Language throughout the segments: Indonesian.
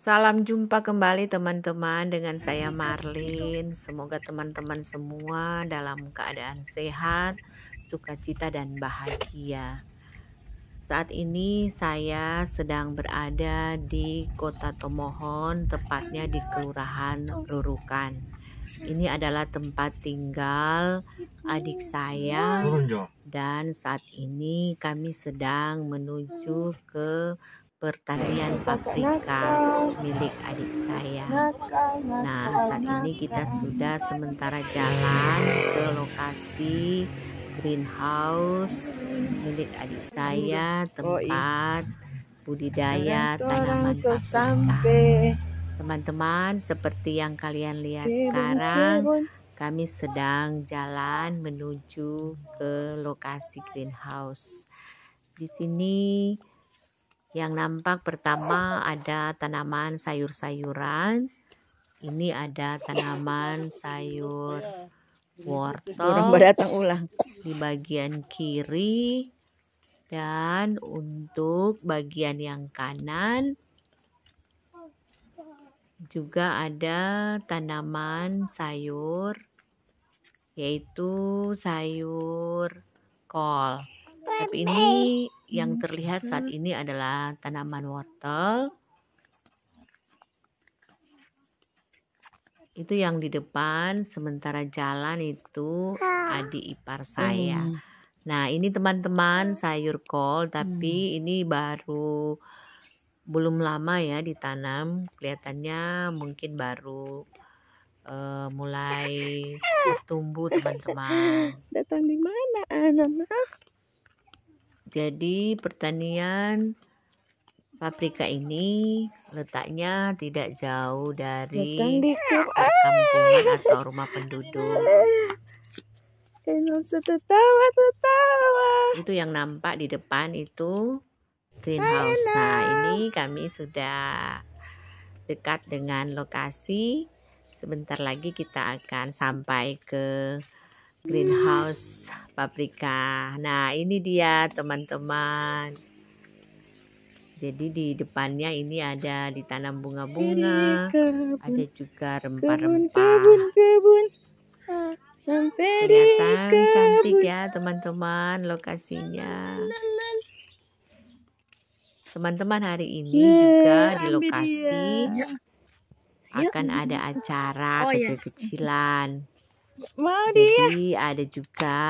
Salam jumpa kembali teman-teman dengan saya Marlin. Semoga teman-teman semua dalam keadaan sehat, sukacita dan bahagia. Saat ini saya sedang berada di Kota Tomohon, tepatnya di Kelurahan Rurukan. Ini adalah tempat tinggal adik saya dan saat ini kami sedang menuju ke pertanian paprika milik adik saya. Nah, saat ini kita sudah sementara jalan ke lokasi greenhouse milik adik saya, tempat budidaya tanaman paprika. Teman-teman, seperti yang kalian lihat sekarang, kami sedang jalan menuju ke lokasi greenhouse. Di sini yang nampak pertama ada tanaman sayur-sayuran. Ini ada tanaman sayur wortel di bagian kiri, dan untuk bagian yang kanan juga ada tanaman sayur, yaitu sayur kol. Tapi ini yang terlihat saat ini adalah tanaman wortel. Itu yang di depan, sementara jalan itu adik ipar saya. Nah, ini teman-teman sayur kol, tapi ini baru belum lama ya ditanam. Kelihatannya mungkin baru mulai bertumbuh teman-teman. Datang di mana anak? Jadi pertanian paprika ini letaknya tidak jauh dari perkampungan atau rumah penduduk. Tertawa. Itu yang nampak di depan itu greenhouse. Nah, ini kami sudah dekat dengan lokasi. Sebentar lagi kita akan sampai ke greenhouse paprika. Nah, ini dia teman-teman. Jadi di depannya ini ada ditanam bunga-bunga, ada juga rempah-rempah. Kebun. Sampai Kelihatan cantik ya teman-teman lokasinya. Teman-teman, hari ini juga di lokasi akan ada acara kecil-kecilan. Jadi ada juga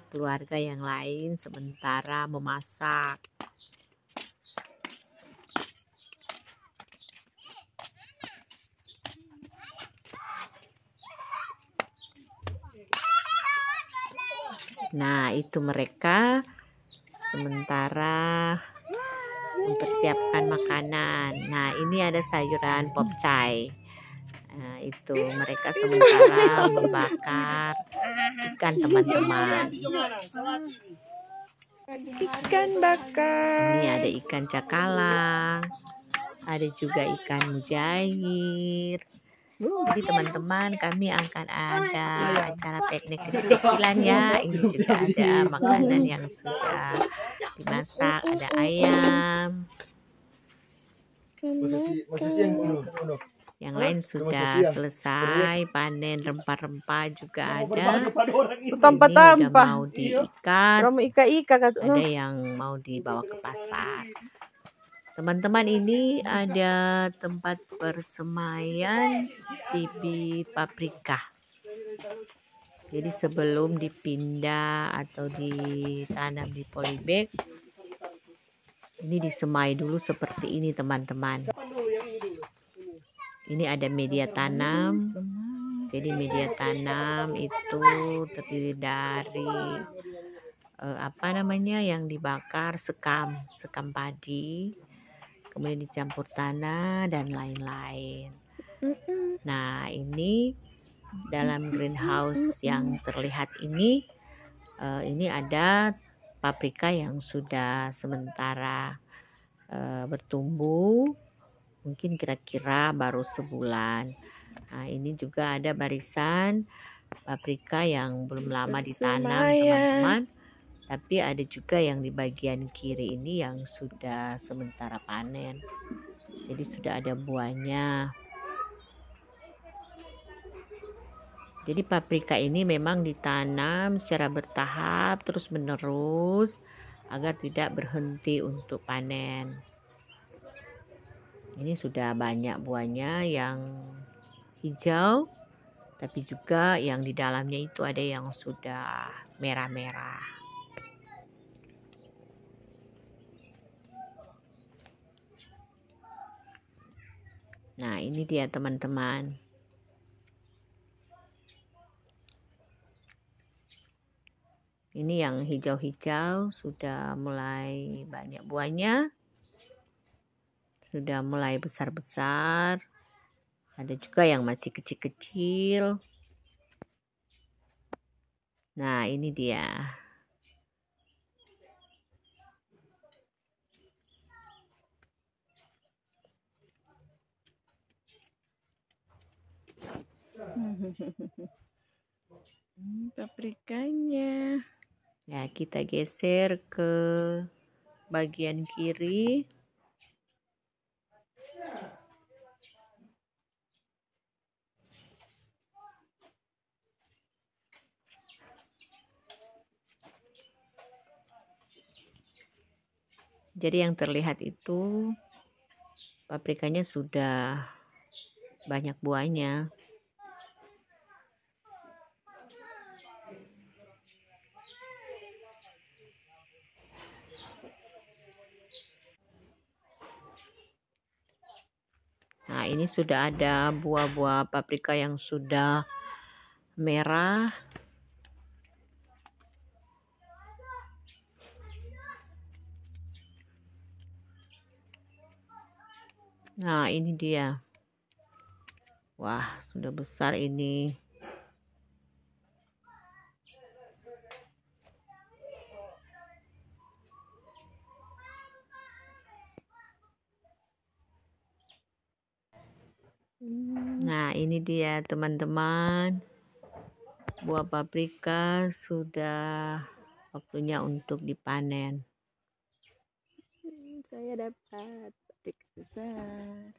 keluarga yang lain sementara memasak. Nah, itu mereka sementara mempersiapkan makanan. Nah, ini ada sayuran popcay. Nah, itu mereka sementara membakar ikan teman-teman. Ikan bakar. Ini ada ikan cakalang, ada juga ikan mujair. Jadi teman-teman, kami akan ada acara piknik kecil-kecilan ya. Ini juga ada makanan yang sudah dimasak, ada ayam. Yang lain sudah selesai panen, rempah-rempah juga ada. Ini udah mau diikat, ada yang mau dibawa ke pasar. Teman-teman, ini ada tempat persemaian bibit paprika. Jadi sebelum dipindah atau ditanam di polybag, ini disemai dulu seperti ini teman-teman. Ini ada media tanam. Jadi media tanam itu terdiri dari yang dibakar, sekam padi, kemudian dicampur tanah dan lain-lain. Nah, ini dalam greenhouse yang terlihat ini ada paprika yang sudah sementara bertumbuh, mungkin kira-kira baru sebulan. Nah, ini juga ada barisan paprika yang belum lama ditanam teman-teman. Tapi ada juga yang di bagian kiri ini yang sudah sementara panen. Jadi sudah ada buahnya. Jadi paprika ini memang ditanam secara bertahap terus menerus agar tidak berhenti untuk panen. Ini sudah banyak buahnya yang hijau, tapi juga yang di dalamnya itu ada yang sudah merah-merah. Nah, ini dia teman-teman. Ini yang hijau-hijau sudah mulai banyak buahnya. Sudah mulai besar-besar. Ada juga yang masih kecil-kecil. Nah, ini dia. Paprikanya. Ya, kita geser ke bagian kiri. Jadi yang terlihat itu paprikanya sudah banyak buahnya. Nah, ini sudah ada buah-buah paprika yang sudah merah. Nah, ini dia. Wah, sudah besar ini. Nah, ini dia teman-teman. Buah paprika sudah waktunya untuk dipanen. Saya dapat paprika besar.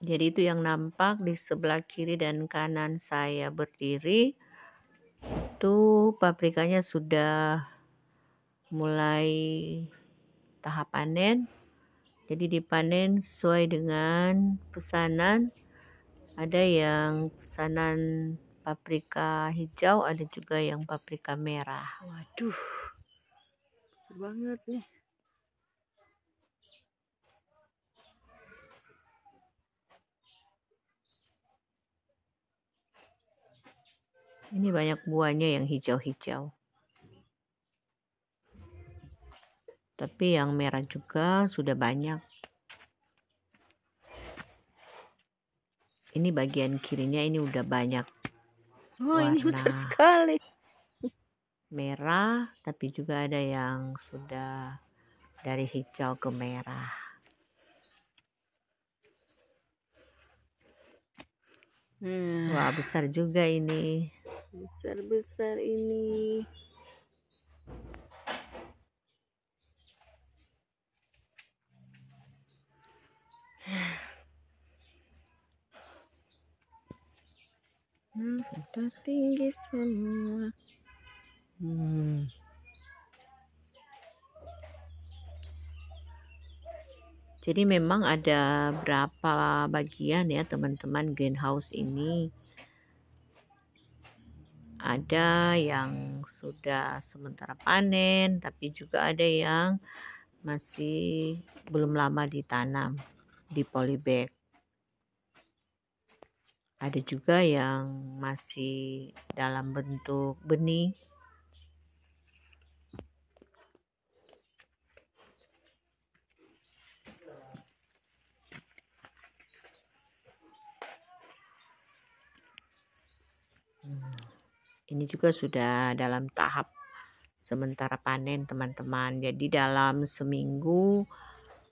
Jadi itu yang nampak di sebelah kiri dan kanan saya berdiri. Itu paprikanya sudah mulai tahap panen. Jadi dipanen sesuai dengan pesanan. Ada yang pesanan paprika hijau, ada juga yang paprika merah. Waduh, besar banget nih. Ini banyak buahnya yang hijau-hijau. Tapi yang merah juga sudah banyak. Ini bagian kirinya ini udah banyak. Oh, ini besar Warna sekali. merah, tapi juga ada yang sudah dari hijau ke merah. Wah, besar juga ini. Besar-besar ini. Sudah tinggi semua. Jadi memang ada berapa bagian ya teman-teman greenhouse ini. Ada yang sudah sementara panen, tapi juga ada yang masih belum lama ditanam di polybag. Ada juga yang masih dalam bentuk benih. Ini juga sudah dalam tahap sementara panen teman-teman. Jadi dalam seminggu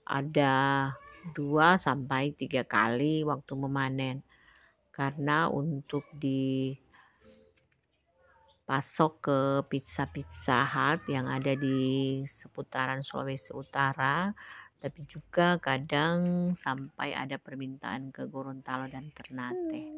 ada 2 sampai 3 kali waktu memanen. Karena untuk dipasok ke Pizza Hut yang ada di seputaran Sulawesi Utara, tapi juga kadang sampai ada permintaan ke Gorontalo dan Ternate.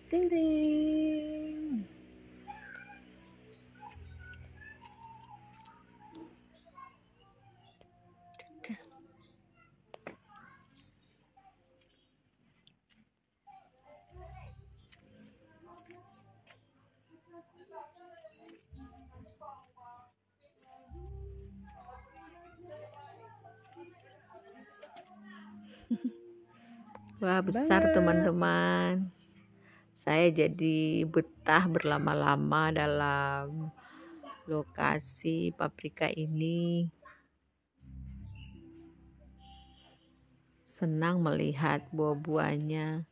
Ting ting. Wah, besar teman-teman. Saya jadi betah berlama-lama dalam lokasi paprika ini. Senang melihat buah-buahnya.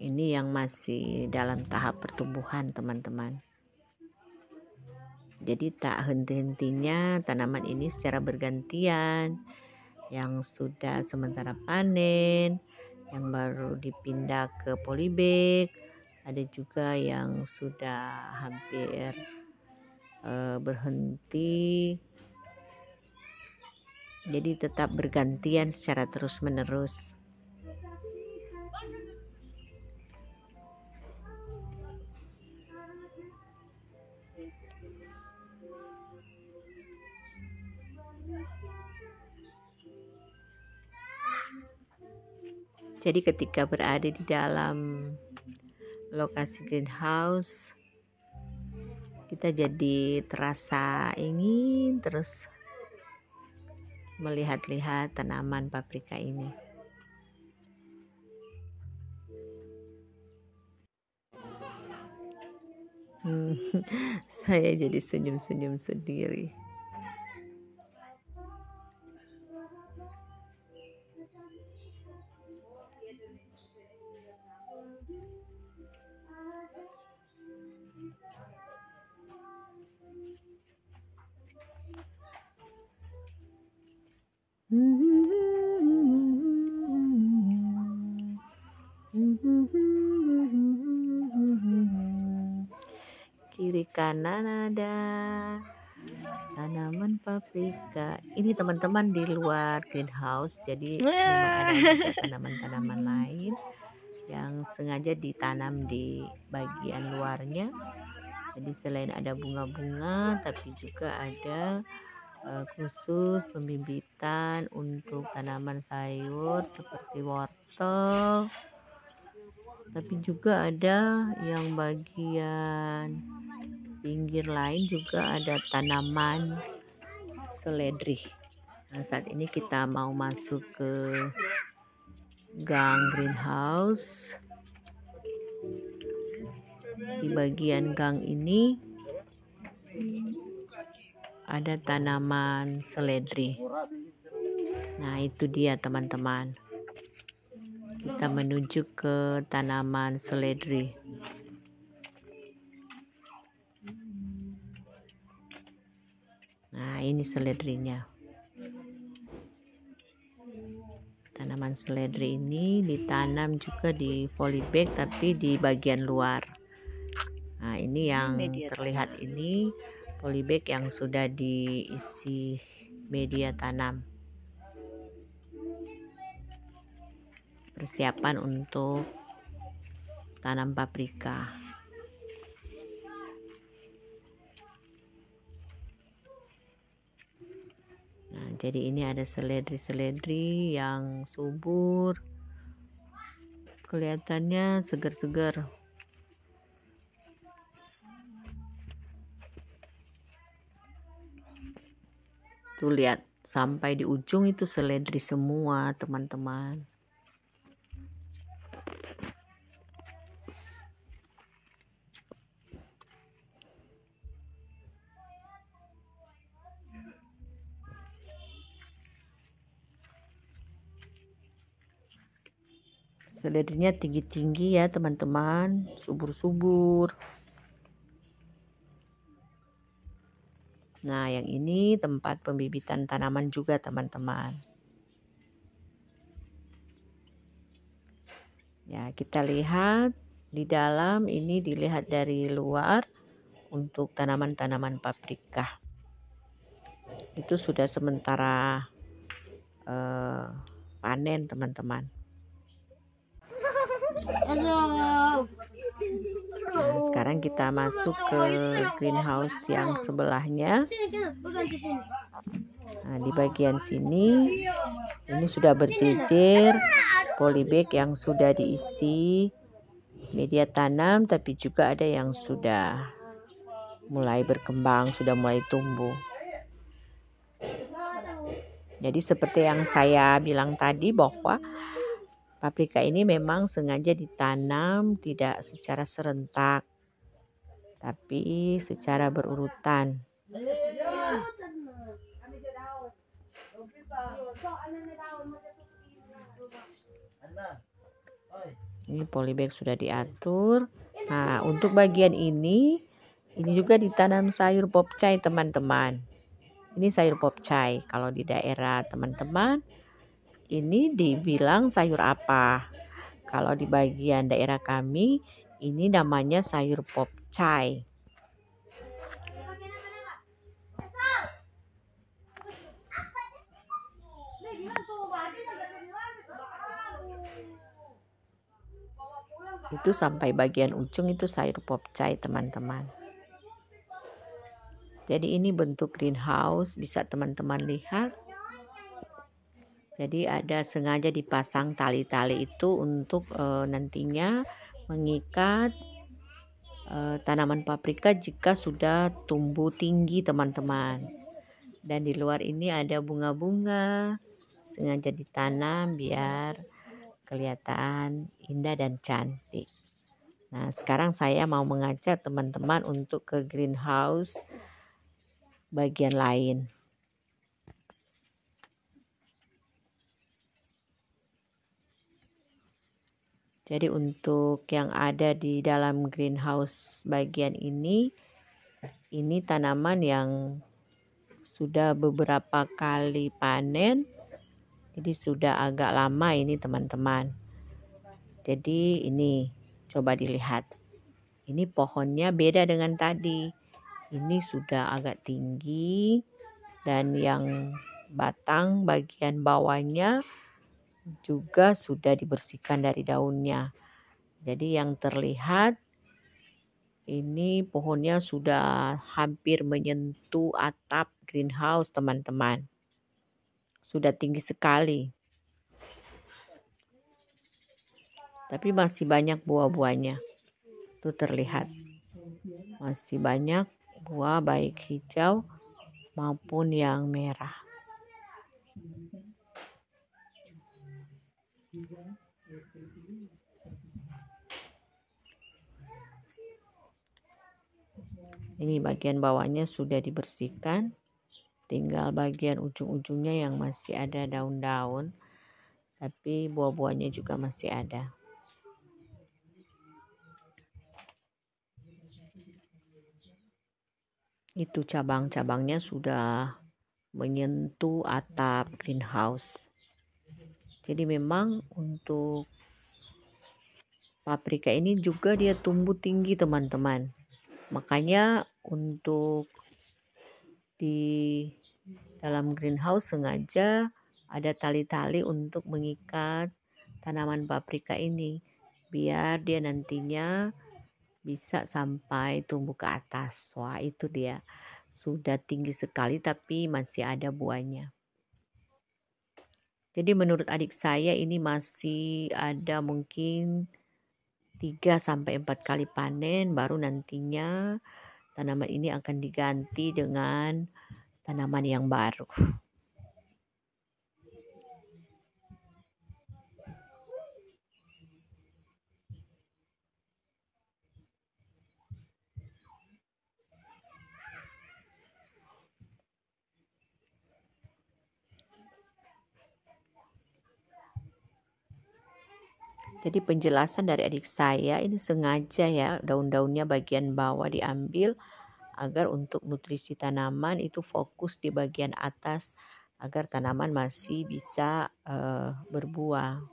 Ini yang masih dalam tahap pertumbuhan teman-teman. Jadi tak henti-hentinya tanaman ini secara bergantian. Yang sudah sementara panen, yang baru dipindah ke polybag, ada juga yang sudah hampir berhenti. Jadi tetap bergantian secara terus-menerus. Jadi ketika berada di dalam lokasi greenhouse, kita jadi terasa ingin terus melihat-lihat tanaman paprika ini. Saya jadi senyum-senyum sendiri. Kiri kanan ada tanaman paprika. Ini teman-teman di luar greenhouse, jadi memang ada juga tanaman-tanaman lain yang sengaja ditanam di bagian luarnya. Jadi selain ada bunga-bunga, tapi juga ada khusus pembibitan untuk tanaman sayur seperti wortel, tapi juga ada yang bagian pinggir lain juga ada tanaman seledri. Nah, saat ini kita mau masuk ke gang greenhouse. Di bagian gang ini ada tanaman seledri. Nah, itu dia teman-teman. Kita menuju ke tanaman seledri. Nah, ini seledrinya. Tanaman seledri ini ditanam juga di polybag tapi di bagian luar. Nah, ini yang terlihat ini polybag yang sudah diisi media tanam. Persiapan untuk tanam paprika. Nah, jadi ini ada seledri-seledri yang subur. Kelihatannya segar-segar. Tuh lihat, sampai di ujung itu seledri semua teman-teman. Seledrinya tinggi-tinggi ya teman-teman, subur-subur. Nah, yang ini tempat pembibitan tanaman juga teman-teman. Ya, kita lihat di dalam ini, dilihat dari luar untuk tanaman-tanaman paprika. Itu sudah sementara panen teman-teman. Nah, sekarang kita masuk ke greenhouse yang sebelahnya. Nah, di bagian sini ini sudah berjejer polybag yang sudah diisi media tanam, tapi juga ada yang sudah mulai berkembang, sudah mulai tumbuh. Jadi seperti yang saya bilang tadi, bahwa paprika ini memang sengaja ditanam tidak secara serentak, tapi secara berurutan. Ini polybag sudah diatur. Nah, untuk bagian ini juga ditanam sayur pokcai teman-teman. Ini sayur pokcai. Kalau di daerah teman-teman, ini dibilang sayur apa? Kalau di bagian daerah kami, ini namanya sayur pokcai. Itu sampai bagian ujung itu sayur pokcai teman-teman. Jadi ini bentuk greenhouse, bisa teman-teman lihat. Jadi ada sengaja dipasang tali-tali itu untuk nantinya mengikat tanaman paprika jika sudah tumbuh tinggi teman-teman. Dan di luar ini ada bunga-bunga, sengaja ditanam biar kelihatan indah dan cantik. Nah, sekarang saya mau mengajak teman-teman untuk ke greenhouse bagian lain. Jadi untuk yang ada di dalam greenhouse bagian ini tanaman yang sudah beberapa kali panen. Jadi sudah agak lama ini teman-teman. Jadi ini coba dilihat. Ini pohonnya beda dengan tadi. Ini sudah agak tinggi dan yang batang bagian bawahnya juga sudah dibersihkan dari daunnya. Jadi yang terlihat ini pohonnya sudah hampir menyentuh atap greenhouse teman-teman. Sudah tinggi sekali. Tapi masih banyak buah-buahnya. Itu terlihat. Masih banyak buah baik hijau maupun yang merah. Ini bagian bawahnya sudah dibersihkan. Tinggal bagian ujung-ujungnya yang masih ada daun-daun. Tapi buah-buahnya juga masih ada. Itu cabang-cabangnya sudah menyentuh atap greenhouse. Jadi memang untuk paprika ini juga dia tumbuh tinggi teman-teman. Makanya untuk di dalam greenhouse sengaja ada tali-tali untuk mengikat tanaman paprika ini. Biar dia nantinya bisa sampai tumbuh ke atas. Wah, itu dia. Sudah tinggi sekali tapi masih ada buahnya. Jadi menurut adik saya ini masih ada mungkin 3-4 kali panen, baru nantinya tanaman ini akan diganti dengan tanaman yang baru. Jadi penjelasan dari adik saya ini sengaja ya daun-daunnya bagian bawah diambil agar untuk nutrisi tanaman itu fokus di bagian atas agar tanaman masih bisa berbuah.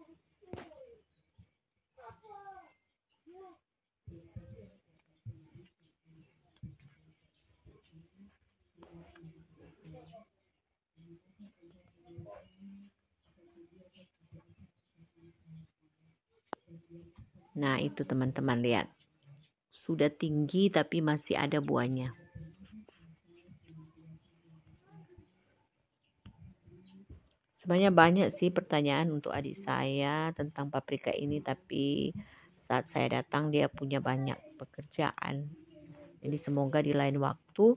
Nah, itu teman-teman lihat. Sudah tinggi tapi masih ada buahnya. Sebenarnya banyak sih pertanyaan untuk adik saya tentang paprika ini, tapi saat saya datang dia punya banyak pekerjaan. Jadi semoga di lain waktu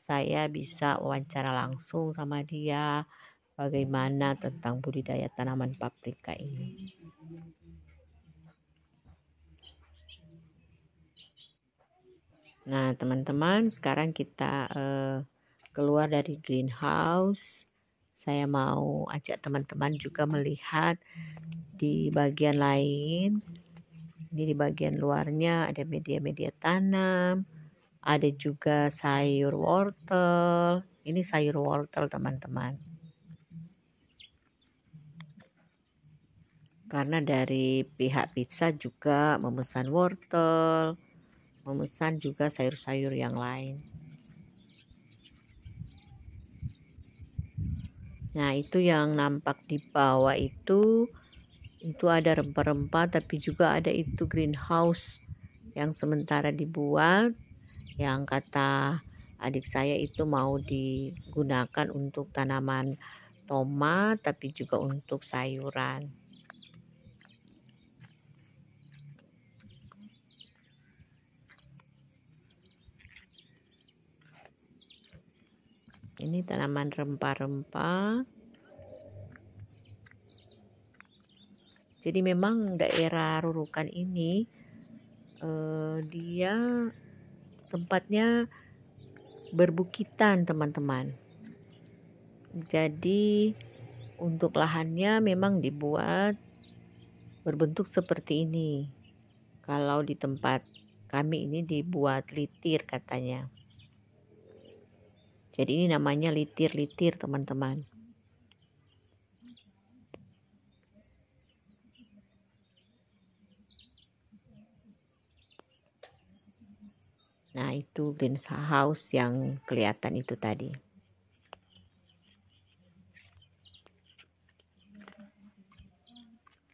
saya bisa wawancara langsung sama dia bagaimana tentang budidaya tanaman paprika ini. Nah, teman-teman, sekarang kita keluar dari greenhouse. Saya mau ajak teman-teman juga melihat di bagian lain. Ini di bagian luarnya ada media-media tanam, ada juga sayur wortel. Ini sayur wortel, teman-teman. Karena dari pihak pizza juga memesan wortel, memesan juga sayur-sayur yang lain. Nah, itu yang nampak di bawah itu ada rempah-rempah, tapi juga ada itu greenhouse yang sementara dibuat, yang kata adik saya itu mau digunakan untuk tanaman tomat, tapi juga untuk sayuran. Ini tanaman rempah-rempah. Jadi memang daerah Rurukan ini dia tempatnya berbukitan, teman-teman. Jadi untuk lahannya memang dibuat berbentuk seperti ini. Kalau di tempat kami ini dibuat litir katanya. Jadi ini namanya litir-litir, teman-teman. Nah, itu greenhouse yang kelihatan itu tadi.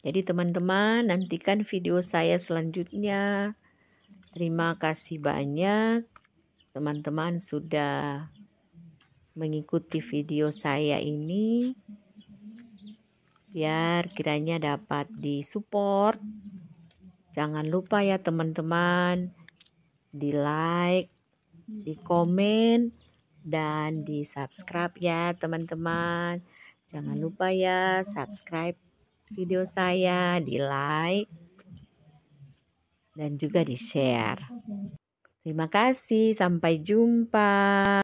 Jadi teman-teman, nantikan video saya selanjutnya. Terima kasih banyak teman-teman sudah mengikuti video saya ini, biar kiranya dapat disupport. Jangan lupa ya teman-teman, di like, di komen, dan di subscribe ya teman-teman. Jangan lupa ya subscribe video saya, di like, dan juga di share. Terima kasih, sampai jumpa.